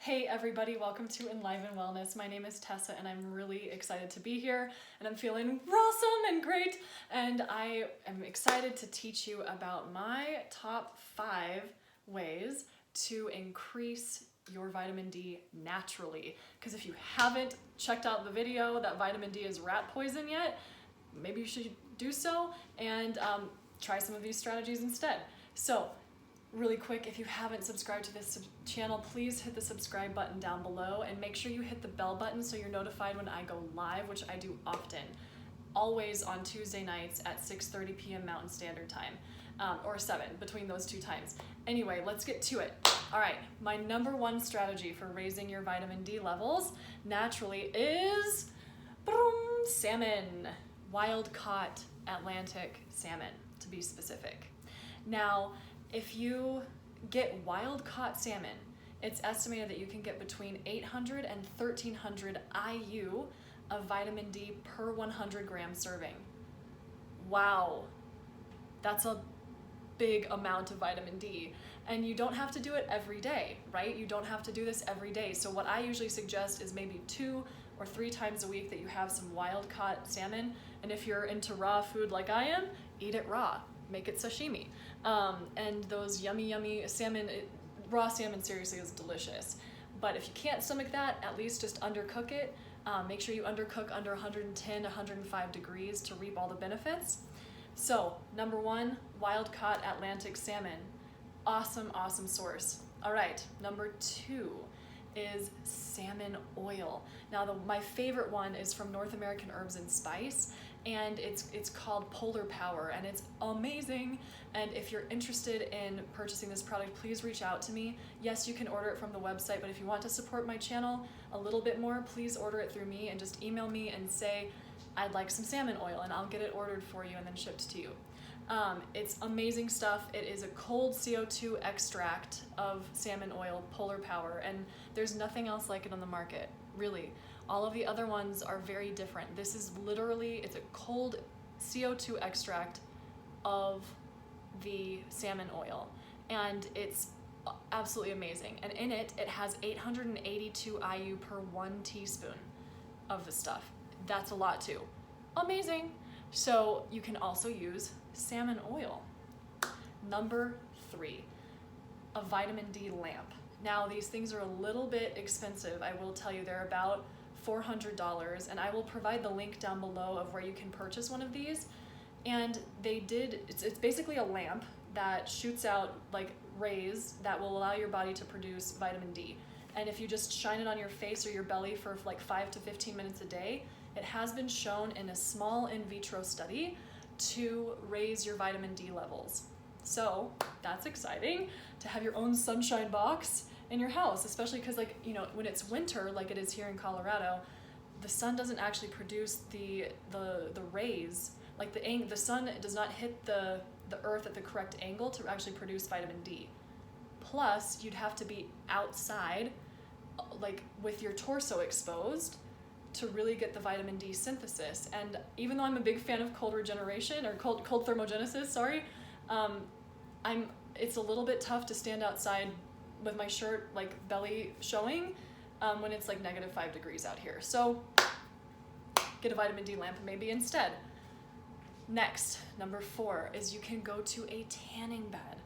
Hey everybody, welcome to Enliven Wellness. My name is Tessa and I'm really excited to be here and I'm feeling awesome and great, and I am excited to teach you about my top 5 ways to increase your vitamin D naturally. Because if you haven't checked out the video that vitamin D is rat poison yet, maybe you should do so and try some of these strategies instead. So really quick, if you haven't subscribed to this channel, please hit the subscribe button down below and make sure you hit the bell button so you're notified when I go live, which I do often, always on Tuesday nights at 6:30 p.m. Mountain Standard Time, or 7, between those two times. Anyway, let's get to it. All right, my number 1 strategy for raising your vitamin D levels naturally is salmon, wild-caught Atlantic salmon, to be specific. Now, if you get wild-caught salmon, it's estimated that you can get between 800 and 1300 IU of vitamin D per 100 gram serving. Wow, that's a big amount of vitamin D. And you don't have to do it every day, right? You don't have to do this every day. So what I usually suggest is maybe 2 or 3 times a week that you have some wild-caught salmon. And if you're into raw food like I am, eat it raw. Make it sashimi. And those yummy salmon, raw salmon seriously is delicious. But if you can't stomach that, at least just undercook it. Make sure you undercook under 110, 105 degrees to reap all the benefits. So, number 1, wild-caught Atlantic salmon. Awesome source. All right, number 2 is salmon oil. Now, my favorite one is from North American Herbs and Spice, and it's called Polar Power, and it's amazing. And if you're interested in purchasing this product, please reach out to me. Yes, you can order it from the website, but if you want to support my channel a little bit more, please order it through me and just email me and say, I'd like some salmon oil, and I'll get it ordered for you and then shipped to you. It's amazing stuff. It is a cold CO2 extract of salmon oil, Polar Power, and there's nothing else like it on the market, really. All of the other ones are very different. This is literally, it's a cold CO2 extract of the salmon oil, and it's absolutely amazing. And in it, it has 882 IU per 1 teaspoon of the stuff. That's a lot too. Amazing. So you can also use salmon oil. Number 3, a vitamin D lamp. Now, these things are a little bit expensive. I will tell you, they're about $400, and I will provide the link down below of where you can purchase one of these. And it's basically a lamp that shoots out like rays that will allow your body to produce vitamin D. And if you just shine it on your face or your belly for like 5 to 15 minutes a day, it has been shown in a small in vitro study to raise your vitamin D levels. So that's exciting to have your own sunshine box in your house, especially because, like, you know, when it's winter like it is here in Colorado, the sun doesn't actually produce the rays. Like the sun does not hit the earth at the correct angle to actually produce vitamin D. Plus, you'd have to be outside, like with your torso exposed, to really get the vitamin D synthesis. And even though I'm a big fan of cold regeneration, or cold thermogenesis, sorry, it's a little bit tough to stand outside with my shirt like belly showing when it's like -5 degrees out here. So get a vitamin D lamp maybe instead. Next, number 4 is you can go to a tanning bed.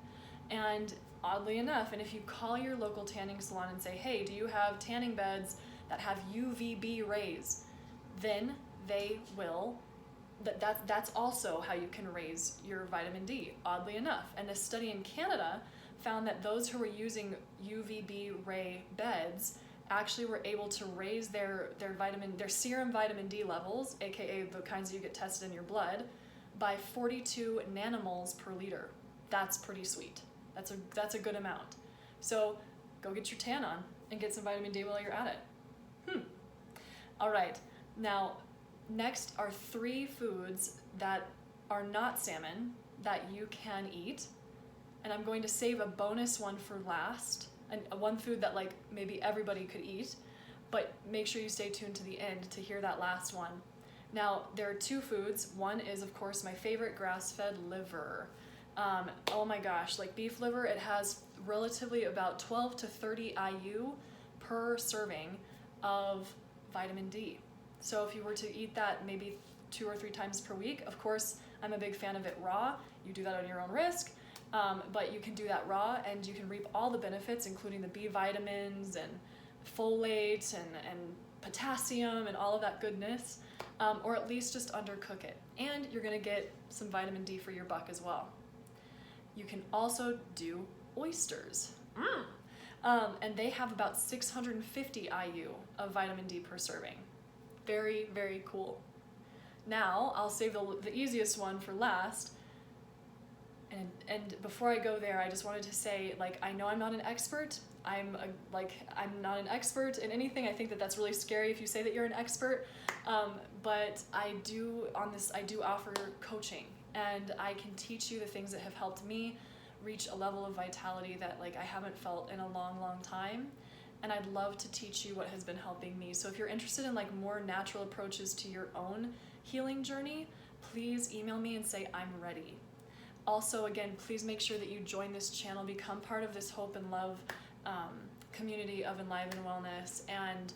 And oddly enough, and if you call your local tanning salon and say, hey, do you have tanning beds that have UVB rays, then they will, that's also how you can raise your vitamin D, oddly enough. And a study in Canada found that those who were using UVB ray beds actually were able to raise their serum vitamin D levels, aka the kinds that you get tested in your blood, by 42 nanomoles per liter. That's pretty sweet. That's a good amount. So go get your tan on and get some vitamin D while you're at it. All right, now next are 3 foods that are not salmon that you can eat, and I'm going to save a bonus one for last, and one food that like maybe everybody could eat, but make sure you stay tuned to the end to hear that last one. Now, there are 2 foods. One is, of course, my favorite, grass-fed liver. Oh my gosh, like beef liver, it has relatively about 12 to 30 IU per serving of vitamin D. So if you were to eat that maybe 2 or 3 times per week, of course, I'm a big fan of it raw. You do that on your own risk, but you can do that raw and you can reap all the benefits, including the B vitamins and folate and potassium and all of that goodness, or at least just undercook it. And you're gonna get some vitamin D for your buck as well. You can also do oysters. And they have about 650 IU of vitamin D per serving. Very, very cool. Now, I'll save the easiest one for last. And before I go there, I just wanted to say, like, I know I'm not an expert. I'm not an expert in anything. I think that that's really scary if you say that you're an expert. But I do offer coaching, and I can teach you the things that have helped me reach a level of vitality that like I haven't felt in a long, long time. And I'd love to teach you what has been helping me. So if you're interested in like more natural approaches to your own healing journey, please email me and say I'm ready. Also, again, please make sure that you join this channel, become part of this hope and love community of Enliven Wellness, and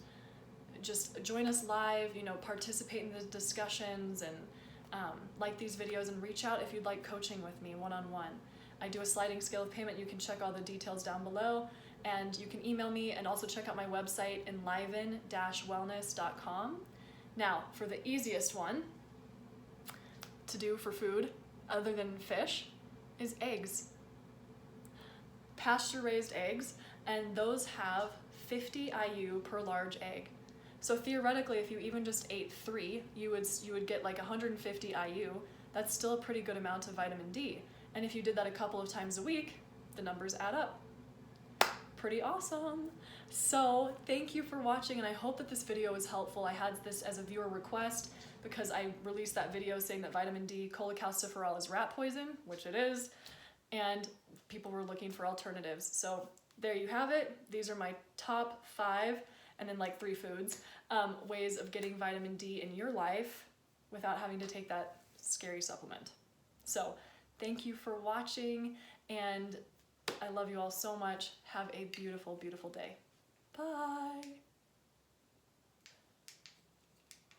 just join us live, you know, participate in the discussions, and like these videos, and reach out if you'd like coaching with me one-on-one. I do a sliding scale of payment. You can check all the details down below, and you can email me, and also check out my website, Enliven-Wellness.com. Now, for the easiest one to do for food, other than fish, is eggs. Pasture-raised eggs, and those have 50 IU per large egg. So theoretically, if you even just ate 3, you would get like 150 IU. That's still a pretty good amount of vitamin D. And if you did that a couple of times a week, the numbers add up. Pretty awesome. So thank you for watching, and I hope that this video was helpful. I had this as a viewer request because I released that video saying that vitamin D, cholicalciferol, is rat poison, which it is, and people were looking for alternatives. So there you have it. These are my top 5, and then like 3 foods, ways of getting vitamin D in your life without having to take that scary supplement. So thank you for watching, and I love you all so much. Have a beautiful, beautiful day. Bye.